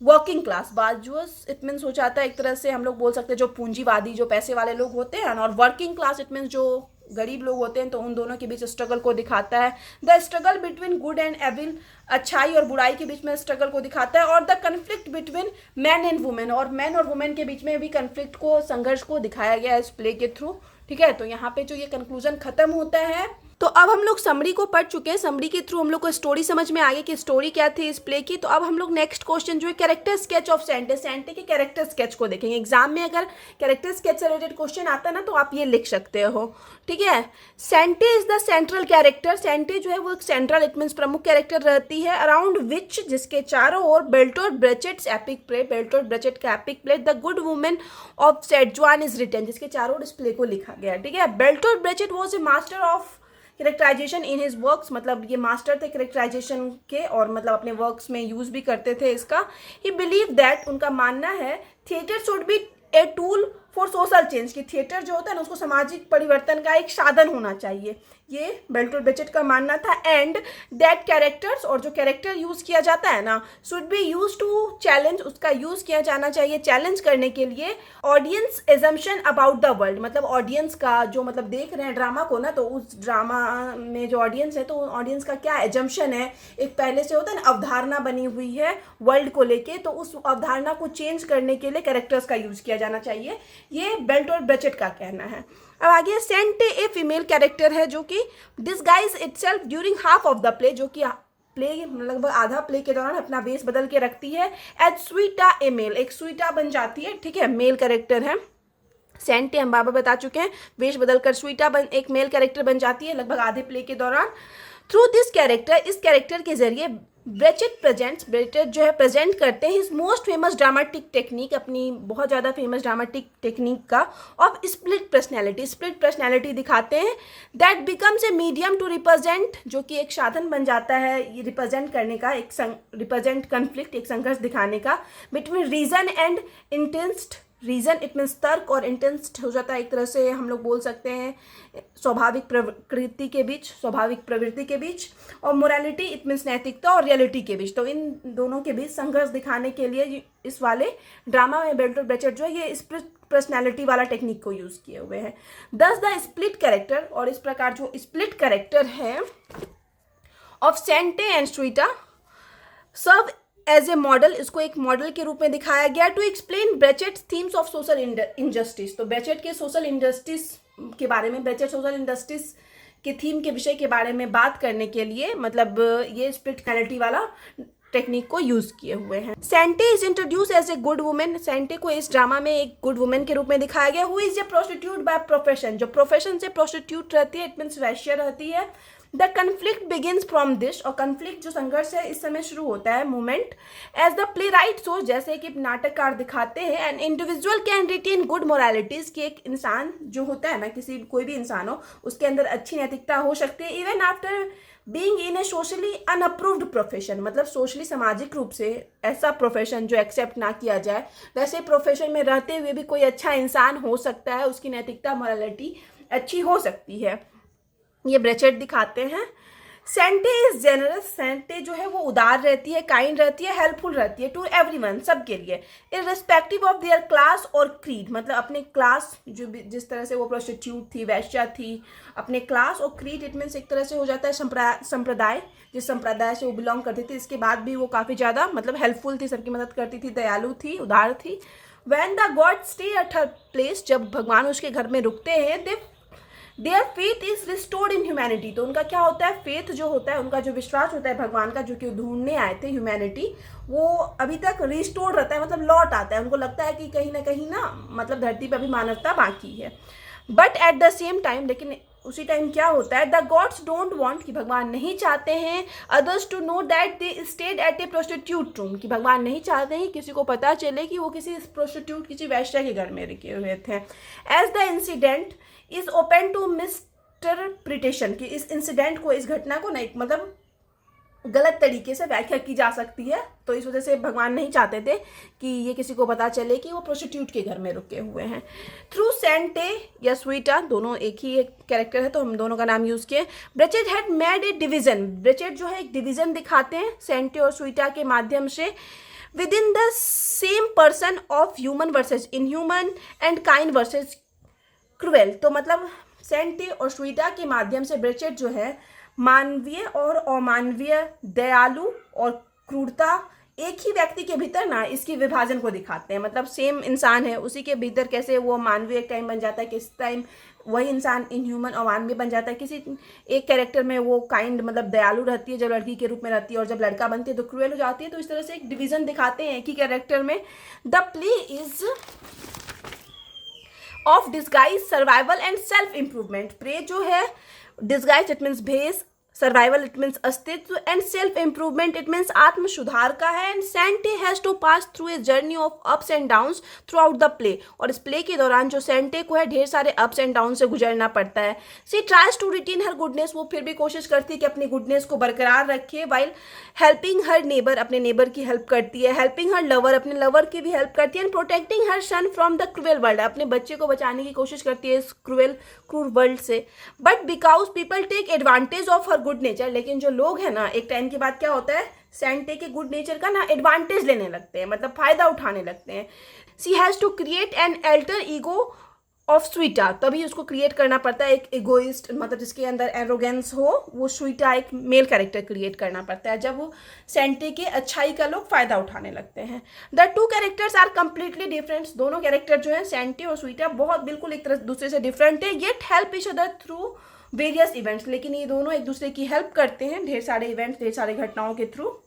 working class. Bourgeois it means हो जाता है एक तरह से हम लोग बोल सकते हैं जो पूंजीवादी, जो पैसे वाले लोग होते हैं, और वर्किंग क्लास इट मीन्स जो गरीब लोग होते हैं, तो उन दोनों के बीच स्ट्रगल को दिखाता है। The struggle between good and evil, अच्छाई और बुराई के बीच में स्ट्रगल को दिखाता है। और the conflict between man and women, और मैन और वुमेन के बीच में भी कन्फ्लिक्ट को, संघर्ष को दिखाया गया है इस प्ले के थ्रू। ठीक है, तो यहाँ पे जो ये कंक्लूजन खत्म होता है। तो अब हम लोग समरी को पढ़ चुके हैं, समरी के थ्रू हम लोग को स्टोरी समझ में आ गई कि स्टोरी क्या थी इस प्ले की। तो अब हम लोग नेक्स्ट क्वेश्चन जो है कैरेक्टर स्केच ऑफ सेंटे, सेंटे के कैरेक्टर स्केच को देखेंगे। एग्जाम में अगर कैरेक्टर स्केच से रिलेटेड क्वेश्चन आता है ना, तो आप ये लिख सकते हो। ठीक है, सेंटे इज द सेंट्रल कैरेक्टर, सेंटे जो है वो एक सेंट्रल, इट मीन्स प्रमुख कैरेक्टर रहती है, अराउंड विच, जिसके चारों ओर बेल्टोट ब्रेचेट्स एपिक प्ले, बेल्टोट ब्रेचेट का epic play the good women of Setzuan is written, जिसके चारों ओर इस प्ले को लिखा गया। ठीक है, Bertolt Brecht was a master of characterization in his works, मतलब ये मास्टर थे कैरेक्टराइजेशन के, और मतलब अपने वर्क्स में यूज भी करते थे इसका। ही बिलीव दैट, उनका मानना है, theatre should be a tool for social change, कि थिएटर जो होता है ना उसको सामाजिक परिवर्तन का एक साधन होना चाहिए, ये बेल्टोट ब्रेचेट का मानना था। एंड दैट कैरेक्टर्स, और जो कैरेक्टर यूज किया जाता है ना, should be use to challenge, उसका यूज किया जाना चाहिए चैलेंज करने के लिए audience assumption about the world, मतलब ऑडियंस का जो, मतलब देख रहे हैं ड्रामा को ना, तो उस ड्रामा में जो ऑडियंस है, तो ऑडियंस का क्या एजम्पशन है, एक पहले से होता है ना अवधारणा बनी हुई है वर्ल्ड को लेके, तो उस अवधारणा को चेंज करने के लिए कैरेक्टर्स का यूज किया जाना चाहिए, ये बेल्टोट ब्रेचेट का कहना है। अब आगे, सेंटे ए फीमेल कैरेक्टर है जो कि disguise itself during half of the play, जो कि प्ले लगभग आधा प्ले के दौरान अपना वेश बदल के रखती है। एज स्वीटा ए मेल, एक स्वीटा बन जाती है। ठीक है, मेल कैरेक्टर है सेंटे, हम बाबा बता चुके हैं, वेश बदलकर स्वीटा एक मेल कैरेक्टर बन जाती है लगभग आधे प्ले के दौरान। थ्रू दिस कैरेक्टर, इस कैरेक्टर के जरिए ब्रेचेट प्रेजेंट्स, ब्रेचेट जो है प्रेजेंट करते हैं his most famous dramatic technique, अपनी बहुत ज़्यादा फेमस ड्रामेटिक टेक्निक का, of split personality, split personality दिखाते हैं। That becomes a medium to represent, जो कि एक साधन बन जाता है ये रिप्रेजेंट करने का, एक रिप्रेजेंट कन्फ्लिक्ट, एक संघर्ष दिखाने का, between reason and intents, reason it means तर्क, और इंटेंस्ड हो जाता है एक तरह से हम लोग बोल सकते हैं स्वाभाविक प्रवृत्ति के बीच, स्वाभाविक प्रवृत्ति के बीच, और मोरालिटी इट मीन्स नैतिकता, और रियलिटी के बीच। तो इन दोनों के बीच संघर्ष दिखाने के लिए इस वाले ड्रामा में बेल्टोट ब्रेचेट जो है ये स्प्लिट पर्सनैलिटी वाला टेक्निक को यूज किए हुए हैं। दस द स्प्लिट कैरेक्टर, और इस प्रकार जो स्प्लिट कैरेक्टर है of Shen Te and Shui Ta serve as a model, इसको एक मॉडल के रूप में दिखाया गया to explain Brecht themes of social injustice. तो ब्रेचेट के सोशल इंजस्टिस के बारे में, ब्रेचेट सोशल इंजस्टिस के थीम के विषय के बारे में बात करने के लिए, मतलब ये स्प्लिट कैरेक्टरिटी वाला टेक्निक को यूज किए हुए हैं। Shen Te is introduce as a good woman, Shen Te को इस ड्रामा में एक गुड वुमेन के रूप में दिखाया गया। Who is a prostitute by profession, जो प्रोफेशन से प्रोस्टिट्यूट रहती है, इट मीन्स वैश्य रहती है। The conflict begins from this, और कन्फ्लिक्ट जो संघर्ष है इस समय शुरू होता है, movement. As the playwright shows, जैसे कि नाटककार दिखाते हैं, an individual can retain good moralities, कि एक इंसान जो होता है ना, किसी कोई भी इंसान हो, उसके अंदर अच्छी नैतिकता हो सकती है, even after being in A socially unapproved profession, मतलब सोशली सामाजिक रूप से ऐसा प्रोफेशन जो एक्सेप्ट ना किया जाए, वैसे प्रोफेशन में रहते हुए भी कोई अच्छा इंसान हो सकता है, उसकी नैतिकता मोरालिटी अच्छी हो सकती है, ये ब्रेचेट दिखाते हैं। सेंटे इज जेनरस, सेंटे जो है वो उदार रहती है, काइंड रहती है, हेल्पफुल रहती है टू एवरीवन, सबके लिए, इररिस्पेक्टिव ऑफ देयर क्लास और क्रीड, मतलब अपने क्लास, जो जिस तरह से वो प्रोस्टिट्यूट थी, वैश्या थी, अपने क्लास, और क्रीड इट मीन्स एक तरह से हो जाता है संप्रदाय, जिस संप्रदाय से वो बिलोंग करती थी, इसके बाद भी वो काफ़ी ज़्यादा मतलब हेल्पफुल थी, सबकी मदद करती थी, दयालु थी, उदार थी। When the God stay at her place, जब भगवान उसके घर में रुकते हैं, their faith is restored in humanity, तो उनका क्या होता है, फेथ जो होता है, उनका जो विश्वास होता है भगवान का, जो कि ढूंढने आए थे ह्यूमैनिटी, वो अभी तक रिस्टोर्ड रहता है, मतलब लौट आता है, उनको लगता है कि कहीं ना मतलब धरती पर अभी मानवता बाकी है। But at the same time, लेकिन उसी टाइम क्या होता है, द गॉड्स डोंट वांट, कि भगवान नहीं चाहते हैं, others to know that they stayed at a prostitute room, कि भगवान नहीं चाहते हैं किसी को पता चले कि वो किसी प्रोस्टिट्यूट, किसी वैश्या के घर में रुके हुए थे। As the incident is open to misinterpretation, कि इस इंसिडेंट को, इस घटना को नहीं, मतलब गलत तरीके से व्याख्या की जा सकती है, तो इस वजह से भगवान नहीं चाहते थे कि ये किसी को पता चले कि वो प्रोस्टिट्यूट के घर में रुके हुए हैं। थ्रू सेंटे या स्वीटा, दोनों एक ही एक कैरेक्टर है, तो हम दोनों का नाम यूज़ किए। ब्रेचेट हैड मेड ए डिवीजन, ब्रेचेट जो है एक डिवीजन दिखाते हैं सेंटे और स्वीटा के माध्यम से, with in the same person of human versus inhuman and kind versus cruel. तो मतलब सेंटे और स्वीटा के माध्यम से ब्रेचेट जो है मानवीय और अमानवीय, दयालु और क्रूरता एक ही व्यक्ति के भीतर ना इसकी विभाजन को दिखाते हैं। मतलब सेम इंसान है, उसी के भीतर कैसे वो मानवीय एक टाइम बन जाता है, किस टाइम वही इंसान इनह्यूमन अमानवीय बन जाता है। किसी एक कैरेक्टर में वो काइंड मतलब दयालु रहती है जब लड़की के रूप में रहती है, और जब लड़का बनती है तो क्रूएल हो जाती है। तो इस तरह से एक डिवीजन दिखाते हैं एक ही कैरेक्टर में। The play is of disguise, survival and self improvement. प्रे जो है डिस्गाइज इट मीन्स भेष, सर्वाइवल इट मीन्स अस्तित्व, and self improvement it means आत्म सुधार का है। And Shen Te has to pass through a journey of ups and downs throughout the play. और इस प्ले के दौरान जो सेंटे को है ढेर सारे अप्स एंड डाउन से गुजरना पड़ता है। She tries to retain her goodness, वो फिर भी कोशिश करती है कि अपनी गुडनेस को बरकरार रखे, वाइल हेल्पिंग हर नेबर, अपने नेबर की हेल्प करती है, हेल्पिंग हर लवर, अपने लवर की भी हेल्प करती है, and protecting her son from the cruel world, अपने बच्चे को बचाने की कोशिश करती है इस क्रूर वर्ल्ड से। But because people take advantage of her good nature, लेकिन जो लोग हैं ना एक टाइम के बाद क्या होता है, सेंटे के गुड नेचर का ना एडवांटेज लेने लगते हैं, मतलब फायदा उठाने लगते हैं। She has to create an alter ego of Shui Ta, तभी उसको क्रिएट करना पड़ता है एक इगोइस्ट, मतलब जिसके अंदर एरोगेंस हो, वो स्वीटा एक मेल कैरेक्टर क्रिएट करना पड़ता है जब वो सेंटे के अच्छाई का लोग फायदा उठाने लगते हैं। The two characters are completely different, दोनों कैरेक्टर जो है सेंटे और स्वीटा बहुत बिल्कुल एक तरह दूसरे से डिफरेंट है, yet help each other through various events, लेकिन ये दोनों एक दूसरे की हेल्प करते हैं ढेर सारे इवेंट्स, ढेर सारे घटनाओं के थ्रू,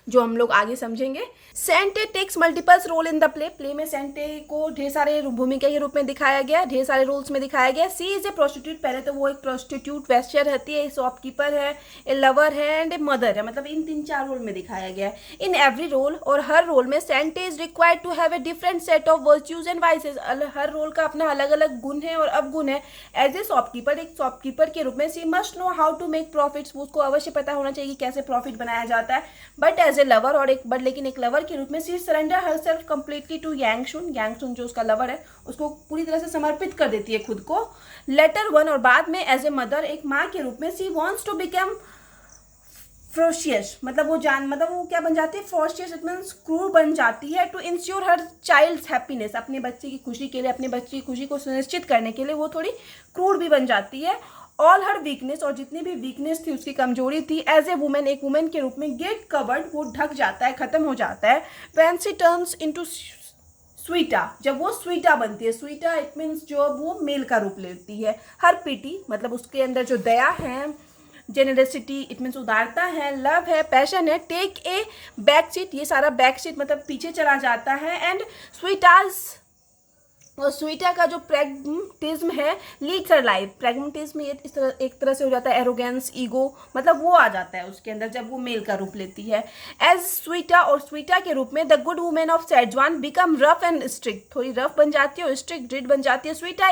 जो हम लोग आगे समझेंगे। Shen Te takes multiples role in the play, play में सेंटे को ढेर सारे भूमिका के रूप में दिखाया गया, ढेर सारे रोल्स में दिखाया गया। सी इज ए प्रोस्टिट्यूट, पहले तो वो एक प्रोस्टिट्यूट वैश्या रहती है, शॉपकीपर है, ए लवर है एंड ए मदर है, मतलब इन 3-4 रोल में दिखाया गया है। इन एवरी रोल, और हर रोल में Shen Te is required to have a different set of virtues and vices, हर रोल का अपना अलग अलग गुण है और अवगुण है। एज ए शॉपकीपर, एक शॉपकीपर के रूप में she must know how to make profits, उसको अवश्य पता होना चाहिए कि कैसे प्रॉफिट बनाया जाता है। बट एज ए लवर, और एक लेकिन एक लवर के रूप में सी सरेंडर हरसेल्फ कंप्लीटली टू यांगशुन, यांगशुन जो उसका लवर है उसको पूरी तरह से समर्पित कर देती है खुद को। लेटर वन, और बाद में एज ए मदर, एक माँ के रूप में सी वांट्स टू बिकम फ्रोशियस, मतलब वो क्या बन जाती है, फ्रोशियस इट मीन्स क्रूर बन जाती है, to ensure her child's happiness, अपने बच्चे की खुशी के लिए, अपने बच्चे की खुशी को सुनिश्चित करने के लिए वो थोड़ी क्रूर भी बन जाती है। ऑल हर वीकनेस, और जितनी भी वीकनेस थी, उसकी कमजोरी थी, एज ए वुमेन, एक वुमेन के रूप में गेट कवर्ड, वो ढक जाता है, खत्म हो जाता है। व्हेन शी टर्न्स इनटू स्वीटा, जब वो स्वीटा बनती है, स्वीटा इट मीन्स जो वो मेल का रूप लेती है। हर पिटी, मतलब उसके अंदर जो दया है, जेनरसिटी इट मीन्स उदारता है, लव है, पैशन है, टेक ए बैक सीट, ये सारा बैक सीट मतलब पीछे चला जाता है। एंड स्वीटाज, और स्वीटा का जो प्रैग्मेटिज्म है लीड्स हर लाइफ, प्रैग्मेटिज्म ये इस तरह एक तरह से हो जाता है एरोगेंस, ईगो, मतलब वो आ जाता है उसके अंदर जब वो मेल का रूप लेती है। एज स्वीटा, और स्वीटा के रूप में the good women of Setzuan become rough and strict, थोड़ी रफ बन जाती है और स्ट्रिक्ट ड्रिड बन जाती है। Shui Ta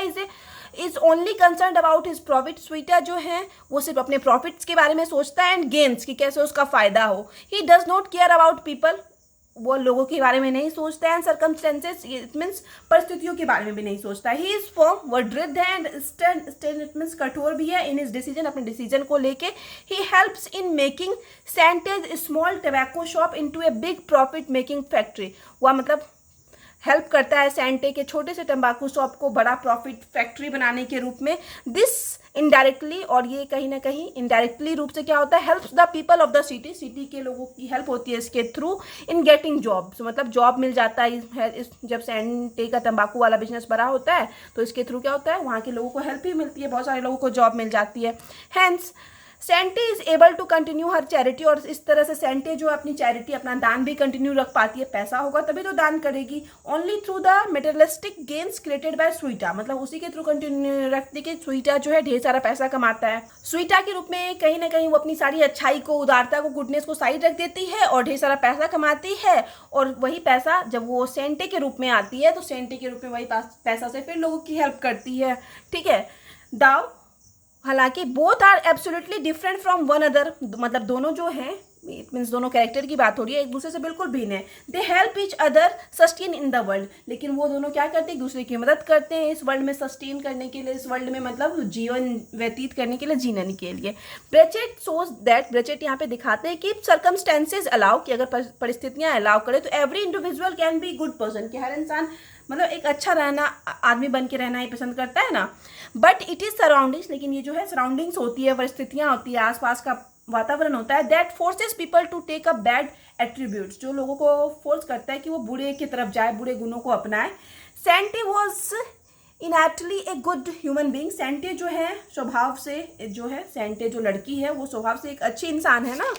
is only concern about his profit, Shui Ta जो है वो सिर्फ अपने प्रॉफिट्स के बारे में सोचता है एंड गेन्स, कि कैसे उसका फायदा हो। He does not care about people, वो लोगों के बारे में नहीं सोचता है, एंड सर्कमस्टेंसेस इट मीन्स परिस्थितियों के बारे में भी नहीं सोचता। ही इज फर्म, वो दृढ़ है, एंड स्टर्न इट मीन्स कठोर भी है इन हिज डिसीजन, अपने डिसीजन को लेके। He helps in making Shen Te's small tobacco shop into a big profit making factory, वह मतलब हेल्प करता है सेंटे के छोटे से तंबाकू शॉप को बड़ा प्रॉफिट फैक्ट्री बनाने के रूप में। दिस इनडायरेक्टली, और ये कहीं ना कहीं इनडायरेक्टली रूप से क्या होता है, helps the people of the city, city के लोगों की हेल्प होती है इसके थ्रू इन गेटिंग जॉब्स, मतलब जॉब मिल जाता है इस जब सेंटे का तंबाकू वाला बिजनेस बड़ा होता है तो इसके थ्रू क्या होता है, वहाँ के लोगों को हेल्प ही मिलती है, बहुत सारे लोगों को जॉब मिल जाती है। Hence Shen Te is able to continue her charity, और इस तरह से सेंटे जो अपनी चैरिटी, अपना दान भी कंटिन्यू रख पाती है, पैसा होगा तभी तो दान करेगी। Only through the materialistic gains created by Shui Ta, मतलब उसी के थ्रू कंटिन्यू रखती कि स्वीटा जो है ढेर सारा पैसा कमाता है। स्वीटा के रूप में कहीं ना कहीं वो अपनी सारी अच्छाई को, उदारता को, गुडनेस को साइड रख देती है और ढेर सारा पैसा कमाती है, और वही पैसा जब वो सेंटे के रूप में आती है तो सेंटे के रूप में वही पैसा से फिर लोगों की हेल्प करती है। ठीक है, दाव, हालांकि both are absolutely different from one other, मतलब दोनों जो हैं, इट मीन्स दोनों कैरेक्टर की बात हो रही है, एक दूसरे से बिल्कुल भिन्न है। They help each other sustain in the world, लेकिन वो दोनों क्या करते हैं, एक दूसरे की मदद करते हैं इस वर्ल्ड में सस्टेन करने के लिए, इस वर्ल्ड में मतलब जीवन व्यतीत करने के लिए, जीने के लिए। ब्रेचेट सोज दैट, ब्रेचेट यहाँ पे दिखाते हैं कि सर्कमस्टेंसेज अलाउ, कि अगर परिस्थितियाँ अलाउ करे तो every individual can be good person, कि हर इंसान मतलब एक अच्छा रहना, आदमी बन के रहना ही पसंद करता है ना। बट इट इज़ सराउंडिंग्स, लेकिन ये जो है सराउंडिंग्स होती है, परिस्थितियाँ होती है, आसपास का वातावरण होता है, that forces people to take a bad attributes, जो लोगों को फोर्स करता है कि वो बुरे की तरफ जाए, बुरे गुणों को अपनाए। Shen Te was innately a good human being, सेंटे जो है स्वभाव से, जो है सेंटे जो लड़की है वो स्वभाव से एक अच्छी इंसान है ना।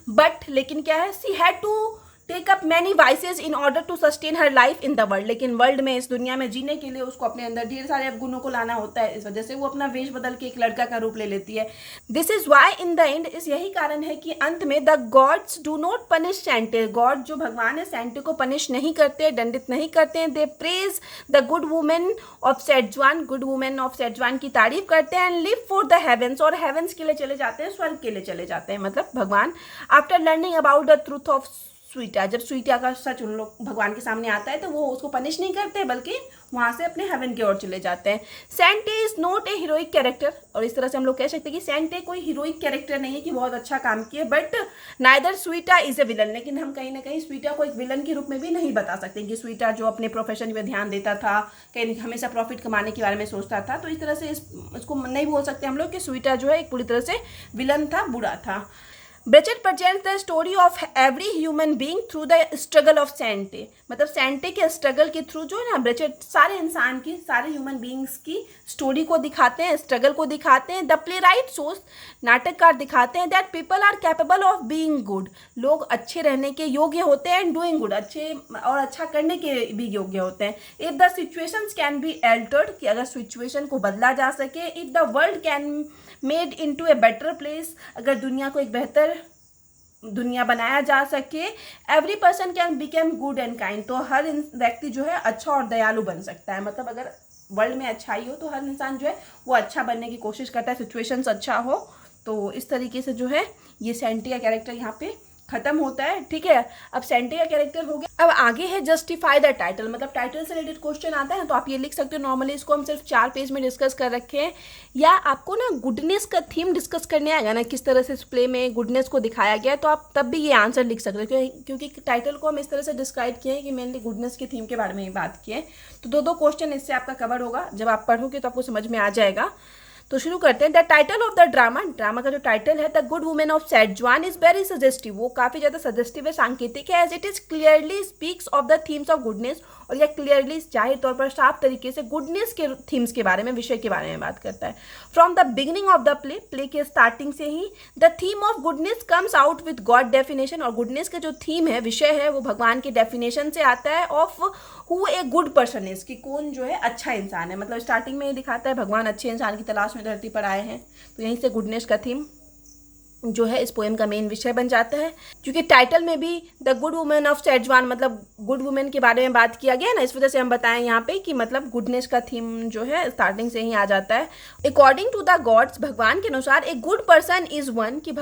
बट लेकिन क्या है, she had to take up many vices in order to sustain her life in the world, लेकिन वर्ल्ड में, इस दुनिया में जीने के लिए उसको अपने अंदर ढेर सारे गुणों को लाना होता है। इस वजह से वो अपना वेश बदल के एक लड़का का रूप ले लेती है। This is why in the end, इस यही कारण है कि अंत में the gods do not punish Shen Te, god जो भगवान है सेंटे को पनिश नहीं करते, दंडित नहीं करते हैं। They praise the good women of Setzuan, good women of Setzuan की तारीफ करते हैं। And leave for the heavens, और हेवेंस के लिए चले जाते हैं, स्वर्ग के लिए चले जाते हैं, मतलब भगवान। After learning about the truth of Shui Ta, जब स्वीटा का सच उन लोग भगवान के सामने आता है तो वो उसको पनिश नहीं करते, बल्कि वहाँ से अपने हेवन की ओर चले जाते हैं। Shen Te is not a heroic character, और इस तरह से हम लोग कह सकते हैं कि सेंटे कोई हीरोइक कैरेक्टर नहीं है कि बहुत अच्छा काम किया, but neither Shui Ta is a villain, लेकिन हम कहीं ना कहीं स्वीटा को एक विलन के रूप में भी नहीं बता सकते कि स्वीटा जो अपने प्रोफेशन पे ध्यान देता था, कहीं हमेशा प्रॉफिट कमाने के बारे में सोचता था, तो इस तरह से इसको नहीं बोल सकते हम लोग कि स्वीटा जो है एक पूरी तरह से विलन था, बुरा था। Brecht presents the story of every human being through the struggle of Shen Te, मतलब सेंटे के स्ट्रगल के थ्रू जो है ना, ब्रेचेट सारे इंसान की, सारे ह्यूमन बीइंग्स की स्टोरी को दिखाते हैं, स्ट्रगल को दिखाते हैं। द प्ले राइट शोज, नाटककार दिखाते हैं, that people are capable of being good, लोग अच्छे रहने के योग्य होते हैं, एंड डूइंग गुड, अच्छे और अच्छा करने के भी योग्य होते हैं। If the situations can be altered, कि अगर सिचुएशन को बदला जा सके। If the world can made into a better place, अगर दुनिया को एक बेहतर दुनिया बनाया जा सके। Every person can become good and kind, तो हर व्यक्ति जो है अच्छा और दयालु बन सकता है, मतलब अगर वर्ल्ड में अच्छाई हो तो हर इंसान जो है वो अच्छा बनने की कोशिश करता है, सिचुएशंस अच्छा हो। तो इस तरीके से जो है ये सेंटे का कैरेक्टर यहाँ पे खत्म होता है, ठीक है। अब सेंटे का कैरेक्टर हो गया। अब आगे है जस्टिफाई द टाइटल, मतलब टाइटल से रिलेटेड क्वेश्चन आता है तो आप ये लिख सकते हो। नॉर्मली इसको हम सिर्फ 4 पेज में डिस्कस कर रखे हैं, या आपको ना गुडनेस का थीम डिस्कस करने आएगा ना, किस तरह से इस प्ले में गुडनेस को दिखाया गया है, तो आप तब भी ये आंसर लिख सकते हो, क्योंकि टाइटल को हम इस तरह से डिस्क्राइब किए हैं कि मेनली गुडनेस के थीम के बारे में ही बात किए। तो 2-2 क्वेश्चन इससे आपका कवर होगा, जब आप पढ़ोगे तो आपको समझ में आ जाएगा। तो शुरू करते हैं। The title of the drama, drama का जो टाइटल है the good women of Setzuan is very suggestive, वो काफ़ी ज़्यादा सजेस्टिव है, सांकेतिक है, as it is clearly speaks of the themes of goodness, और यह क्लियरली जाहिर तौर पर साफ तरीके से गुडनेस के थीम्स के बारे में, विषय के बारे में बात करता है। From the beginning of the play, play के स्टार्टिंग से ही the theme of goodness comes out with god definition, और गुडनेस का जो थीम है, विषय है, वो भगवान के डेफिनेशन से आता है, of who A good person is, कि कौन जो है अच्छा इंसान है। मतलब स्टार्टिंग में ये दिखाता है भगवान अच्छे इंसान की तलाश में धरती पर आए हैं, तो यहीं से गुडनेस का थीम जो है इस पोएम का मेन विषय बन जाता है। क्योंकि टाइटल में भी the good women of Schezwan, मतलब गुड वुमेन के बारे में बात किया गया ना, इस वजह से हम बताएं यहाँ पे कि मतलब गुडनेस का थीम जो है स्टार्टिंग से ही आ जाता है। अकॉर्डिंग टू द गॉड्स, भगवान के अनुसार a good person is one, कि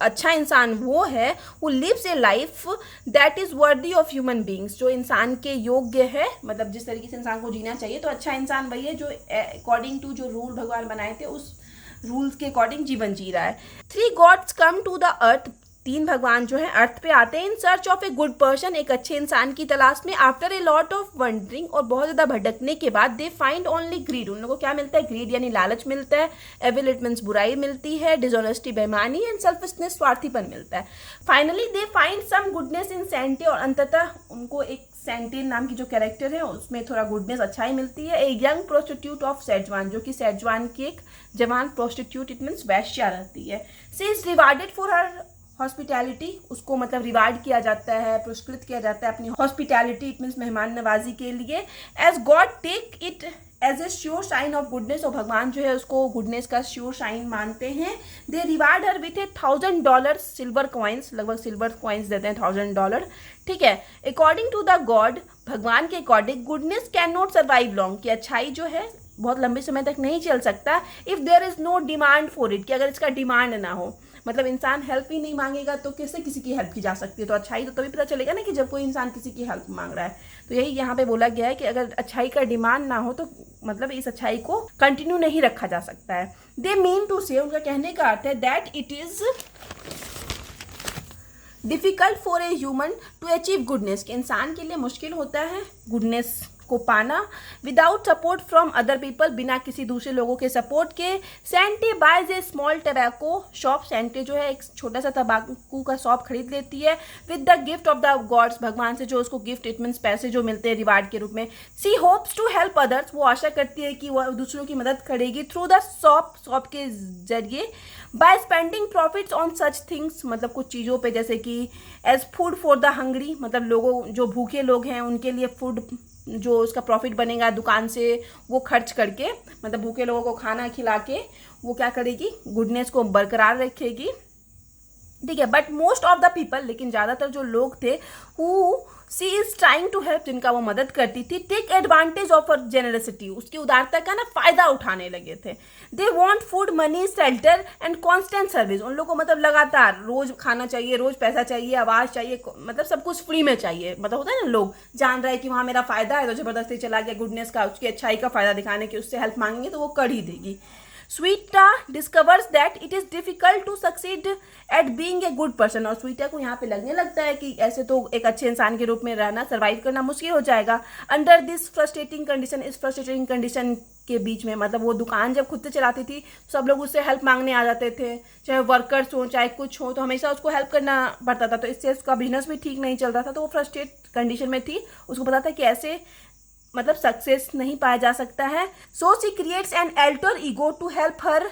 अच्छा इंसान वो है वो lives a life that is worthy of human beings, जो इंसान के योग्य है, मतलब जिस तरीके से इंसान को जीना चाहिए, तो अच्छा इंसान वही है जो अकॉर्डिंग टू जो रूल भगवान बनाए थे उस रूल्स के अकॉर्डिंग जीवन जी रहा है। 3 gods come to the earth, 3 भगवान जो है अर्थ पे आते हैं, in search of a good person, एक अच्छे इंसान की तलाश में। After a lot of wandering, और बहुत ज़्यादा भटकने के बाद, दे फाइंड ओनली ग्रीड, उन लोगों को क्या मिलता है, ग्रीड यानी लालच मिलता है, एविल इट मीन्स बुराई मिलती है, डिसऑनेस्टी बेईमानी, एंड सेल्फिशनेस स्वार्थीपन मिलता है। Finally they find some goodness in Shen Te, और अंततः उनको एक सेंटे नाम की जो कैरेक्टर है उसमें थोड़ा गुडनेस अच्छाई मिलती है। A young prostitute of Schezwan, जो कि सेजवान की एक जवान प्रोस्टिट्यूट, इट मीन्स वैश्या रहती है। She is rewarded for her hospitality, उसको मतलब रिवार्ड किया जाता है, पुरस्कृत किया जाता है अपनी हॉस्पिटैलिटी, इट मीन्स मेहमान नवाजी के लिए। As god take it as a sure sign of goodness, और भगवान जो है उसको गुडनेस का श्योर साइन मानते हैं। They reward her with $1000 silver coins, लगभग सिल्वर कॉइन्स देते हैं $1000, ठीक है। अकॉर्डिंग टू द गॉड, भगवान के according goodness can not survive long, कि अच्छाई जो है बहुत लंबे समय तक नहीं चल सकता। If there is no demand for it, कि अगर इसका डिमांड ना हो, मतलब इंसान हेल्प ही नहीं मांगेगा तो कैसे किसी की हेल्प की जा सकती है। तो अच्छाई तो तभी पता चलेगा ना कि जब कोई इंसान किसी की हेल्प मांग रहा है। तो यही यहाँ पे बोला गया है कि अगर अच्छाई का डिमांड ना हो तो मतलब इस अच्छाई को कंटिन्यू नहीं रखा जा सकता है। दे मीन टू से, उनका कहने का अर्थ है that it is difficult for a human to achieve goodness, कि इंसान के लिए मुश्किल होता है गुडनेस को पाना without support from other people, बिना किसी दूसरे लोगों के सपोर्ट के। सेंटे बाइज ए स्मॉल टबैको शॉप, सेंटे जो है एक छोटा सा तंबाकू का शॉप खरीद लेती है with the gift of the gods, भगवान से जो उसको गिफ्ट, इट मीन्स पैसे जो मिलते हैं रिवार्ड के रूप में। सी होप्स टू हेल्प अदर्स, वो आशा करती है कि वह दूसरों की मदद करेगी थ्रू द शॉप के जरिए। By spending profits on such things, मतलब कुछ चीज़ों पे, जैसे कि as food for the hungry, मतलब लोगों जो भूखे लोग हैं उनके लिए फूड, जो उसका प्रॉफिट बनेगा दुकान से वो खर्च करके, मतलब भूखे लोगों को खाना खिला के वो क्या करेगी, गुडनेस को बरकरार रखेगी, ठीक है। But most of the people, लेकिन ज़्यादातर जो लोग थे, who she is trying to help, जिनका वो मदद करती थी, take advantage of her generosity, उसकी उदारता का ना फायदा उठाने लगे थे। They want food, money, shelter and constant service, उन लोगों को मतलब लगातार रोज खाना चाहिए, रोज पैसा चाहिए, आवाज़ चाहिए, मतलब सब कुछ फ्री में चाहिए। मतलब होता है ना, लोग जान रहे हैं कि वहाँ मेरा फायदा है तो जबरदस्ती चला गया गुडनेस का, उसकी अच्छाई का फायदा दिखाने की, उससे हेल्प मांगेंगे तो वो कर ही देगी। Shui Ta discovers that it is difficult to succeed at being a good person, और स्वीटा को यहाँ पे लगने लगता है कि ऐसे तो एक अच्छे इंसान के रूप में रहना, सर्वाइव करना मुश्किल हो जाएगा। अंडर दिस फ्रस्ट्रेटिंग कंडीशन, इस फ्रस्ट्रेटिंग कंडीशन के बीच में, मतलब वो दुकान जब खुद से चलाती थी सब लोग उससे हेल्प मांगने आ जाते थे, चाहे वर्कर्स हो चाहे कुछ हो, तो हमेशा उसको हेल्प करना पड़ता था, तो इससे उसका बिजनेस भी ठीक नहीं चल रहा था, तो वो फ्रस्ट्रेट कंडीशन में थी। उसको पता था कि ऐसे मतलब सक्सेस नहीं पाया जा सकता है। So she creates an alter ego to help her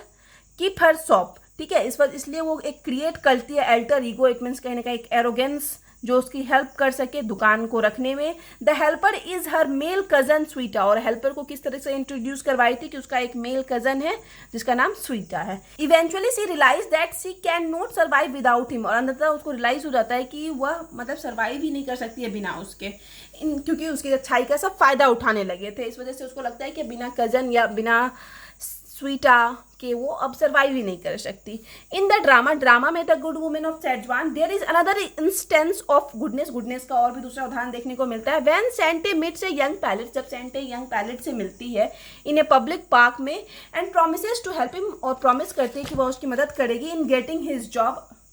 keep her shop, ठीक है। इस वक्त इसलिए वो एक क्रिएट करती है अल्टर ईगो, इट मीन्स कहीं ना कहीं एक एरोगेंस, जो उसकी हेल्प कर सके दुकान को रखने में। The helper is her male cousin Shui Ta, और हेल्पर को किस तरह से इंट्रोड्यूस करवाई थी कि उसका एक मेल कजन है जिसका नाम स्वीटा है। Eventually she realise that she can not survive without him, और अंततः उसको रियलाइज हो जाता है कि वह मतलब सर्वाइव ही नहीं कर सकती है बिना उसके, क्योंकि उसकी अच्छाई का सब फायदा उठाने लगे थे। इस वजह से उसको लगता है कि बिना कजन या बिना स्वीटा के वो अब सर्वाइव ही नहीं कर सकती। इन द ड्रामा में the good women of Setzuan there is another instance of goodness का और भी दूसरा उदाहरण देखने को मिलता है। When Shen Te meets a young pilot, जब सेंटे यंग पैलेट से मिलती है इन ए पब्लिक पार्क में, and promises to help him, और प्रॉमिस करती है कि वह उसकी मदद करेगी इन गेटिंग हिज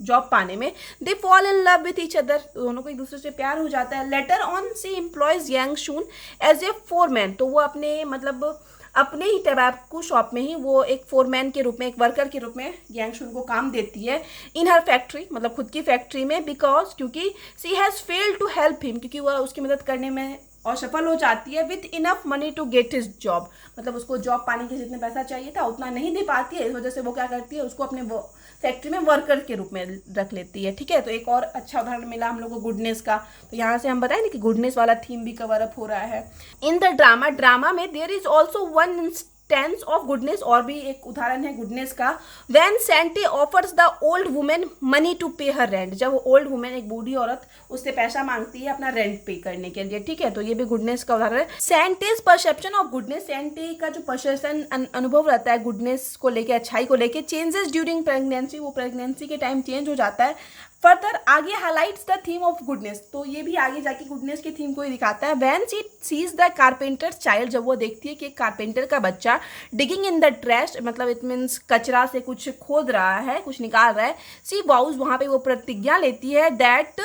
जॉब पाने में। They fall in love with each other, दोनों को एक दूसरे से प्यार हो जाता है। Later on she employs Yang Sun as a foreman, तो वो अपने ही टबैको शॉप में ही वो एक फोरमैन के रूप में, एक वर्कर के रूप में यांगशुन को काम देती है इन हर फैक्ट्री, मतलब खुद की फैक्ट्री में, बिकॉज क्योंकि she has failed to help him, क्योंकि वह उसकी मदद करने में असफल हो जाती है। With enough money to get his job, मतलब उसको जॉब पाने के जितने पैसा चाहिए था उतना नहीं दे पाती है, इस वजह से वो क्या करती है, उसको अपने फैक्ट्री में वर्कर के रूप में रख लेती है, ठीक है। तो एक और अच्छा उदाहरण मिला हम लोग को गुडनेस का, तो यहाँ से हम बताएं ना कि गुडनेस वाला थीम भी कवर अप हो रहा है। इन द ड्रामा में there is also one instance of goodness, और भी एक उदाहरण है गुडनेस का। When Shen Te offers the old women money to pay her rent, जब वो ओल्ड वुमेन, एक बूढ़ी औरत, उससे पैसा मांगती है अपना रेंट पे करने के लिए, ठीक है। तो ये भी गुडनेस का उदाहरण है। सेंटेज परसेप्शन ऑफ गुडनेस, सेंटे का जो परसेप्शन अनुभव रहता है गुडनेस को लेके, अच्छाई को लेके, चेंजेस ड्यूरिंग प्रेगनेंसी, वो प्रेगनेंसी के टाइम चेंज हो जाता है। फर्दर आगे highlights the theme of goodness, तो ये भी आगे जाके गुडनेस की थीम को ही दिखाता है। When she sees the carpenter child, जब वो देखती है कि एक कारपेंटर का बच्चा डिगिंग इन द ट्रैश, मतलब इट मीन्स कचरा से कुछ खोद रहा है, कुछ निकाल रहा है। सी वाउज, वहाँ पे वो प्रतिज्ञा लेती है that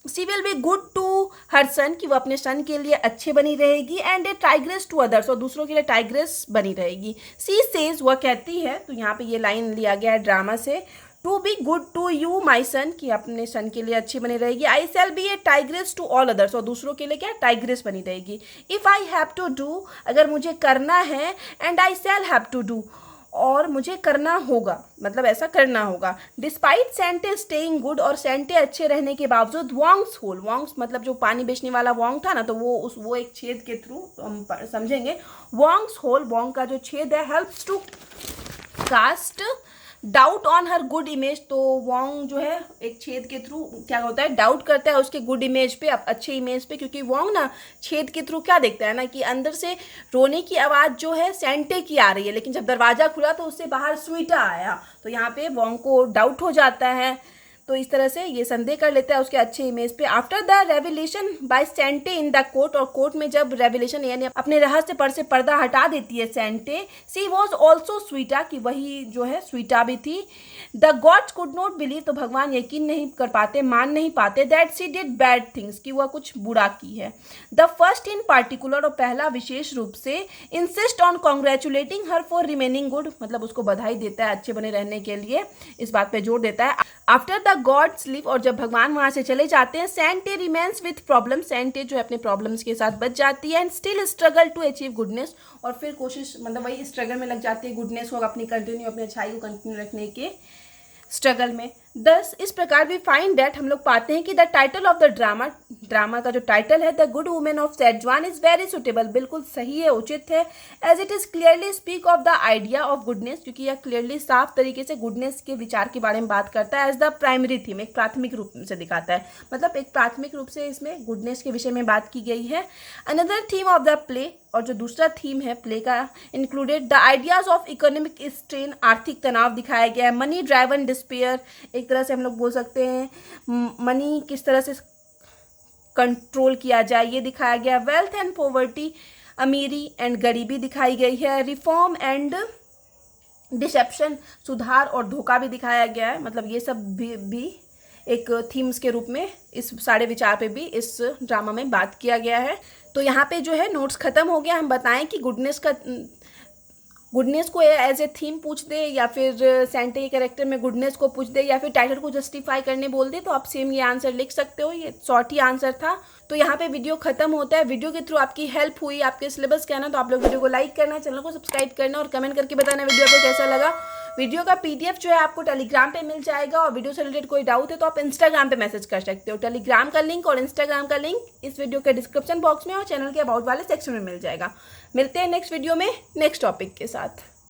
she will be good to her son, कि वो अपने सन के लिए अच्छे बनी रहेगी, and a tigress to others, और दूसरों के लिए टाइग्रेस बनी रहेगी। सी सेज, वह कहती है, तो यहाँ पे ये लाइन लिया गया है ड्रामा से, to be good to you my son, कि अपने सन के लिए अच्छी बनी रहेगी। I shall be a tigress to all others, और दूसरों के लिए क्या, टाइग्रेस बनी रहेगी। If I have to do, अगर मुझे करना है, and I shall have to do, और मुझे करना होगा, मतलब ऐसा करना होगा। डिस्पाइट सेंटे स्टेइंग गुड, और सेंटे अच्छे रहने के बावजूद, वॉन्ग्स होल, वॉन्ग्स मतलब जो पानी बेचने वाला वॉन्ग था ना, तो वो एक छेद के थ्रू हम समझेंगे। वॉन्ग्स होल, वॉन्ग का जो छेद है, helps to cast doubt on her good image, तो वॉन्ग जो है एक छेद के थ्रू क्या होता है, डाउट करता है उसके गुड इमेज पे, अच्छे इमेज पे, क्योंकि वॉन्ग ना छेद के थ्रू क्या देखता है ना कि अंदर से रोने की आवाज़ जो है सेंटे की आ रही है, लेकिन जब दरवाज़ा खुला तो उससे बाहर स्वीटा आया, तो यहाँ पे वॉन्ग को डाउट हो जाता है। तो इस तरह से ये संदेह कर लेता है उसके अच्छे इमेज पे। After the revelation by Shen Te in the court, और कोर्ट में जब रेवलेशन यानी अपने रहस्य पर से पर्दा हटा देती है सेंटे, सी वॉज ऑल्सो स्वीटा, कि वही जो है स्वीटा भी थी। The gods could not believe, तो भगवान यकीन नहीं कर पाते, मान नहीं पाते, that she did bad things, कि वह कुछ बुरा की है। द फर्स्ट इन पार्टिकुलर, और पहला विशेष रूप से, insist on congratulating her for remaining good, मतलब उसको बधाई देता है अच्छे बने रहने के लिए, इस बात पे जोर देता है। आफ्टर द गॉड्स लीव, और जब भगवान वहां से चले जाते हैं, Shen Te remains with problem, Shen Te जो है अपने प्रॉब्लम्स के साथ बच जाती है, and still struggle to achieve goodness, और फिर कोशिश मतलब वही स्ट्रगल में लग जाती है गुडनेस को अपनी कंटिन्यू, अपनी अच्छाई को कंटिन्यू रखने के स्ट्रगल में। दस इस प्रकार भी फाइंड दैट, हम लोग पाते हैं कि the title of the drama का जो टाइटल है the good women of Setzuan is very suitable, बिल्कुल सही है, उचित है, as it is clearly speak of the idea of goodness, क्योंकि यह क्लियरली साफ तरीके से गुडनेस के विचार के बारे में बात करता है, एज द प्राइमरी थीम, एक प्राथमिक रूप से दिखाता है, मतलब एक प्राथमिक रूप से इसमें गुडनेस के विषय में बात की गई है। Another theme of the play, और जो दूसरा थीम है प्ले का, included the ideas of economic strain, आर्थिक तनाव दिखाया गया है, मनी ड्राइवन डिस्पेयर, एक तरह से हम लोग बोल सकते हैं मनी किस तरह से कंट्रोल किया जाए ये दिखाया गया, वेल्थ एंड पॉवर्टी, अमीरी एंड गरीबी दिखाई गई है, रिफॉर्म एंड डिसेप्शन, सुधार और धोखा भी दिखाया गया है, मतलब ये सब भी एक थीम्स के रूप में इस सारे विचार पे भी इस ड्रामा में बात किया गया है। तो यहाँ पे जो है नोट्स खत्म हो गया। हम बताएं कि गुडनेस को एज ए थीम पूछ दे, या फिर सेंटे के कैरेक्टर में गुडनेस को पूछ दे, या फिर टाइटल को जस्टिफाई करने बोल दे, तो आप सेम ये आंसर लिख सकते हो। ये शॉर्ट ही आंसर था। तो यहाँ पे वीडियो खत्म होता है। वीडियो के थ्रू आपकी हेल्प हुई, आपके सिलेबस क्या है ना, तो आप लोग वीडियो को लाइक करना, चैनल को सब्सक्राइब करना और कमेंट करके बताना वीडियो को कैसा लगा। वीडियो का PDF जो है आपको टेलीग्राम पे मिल जाएगा, और वीडियो से रिलेटेड कोई डाउट है तो आप इंस्टाग्राम पे मैसेज कर सकते हो। टेलीग्राम का लिंक और इंस्टाग्राम का लिंक इस वीडियो के डिस्क्रिप्शन बॉक्स में और चैनल के अबाउट वाले सेक्शन में मिल जाएगा। मिलते हैं नेक्स्ट वीडियो में नेक्स्ट टॉपिक के साथ।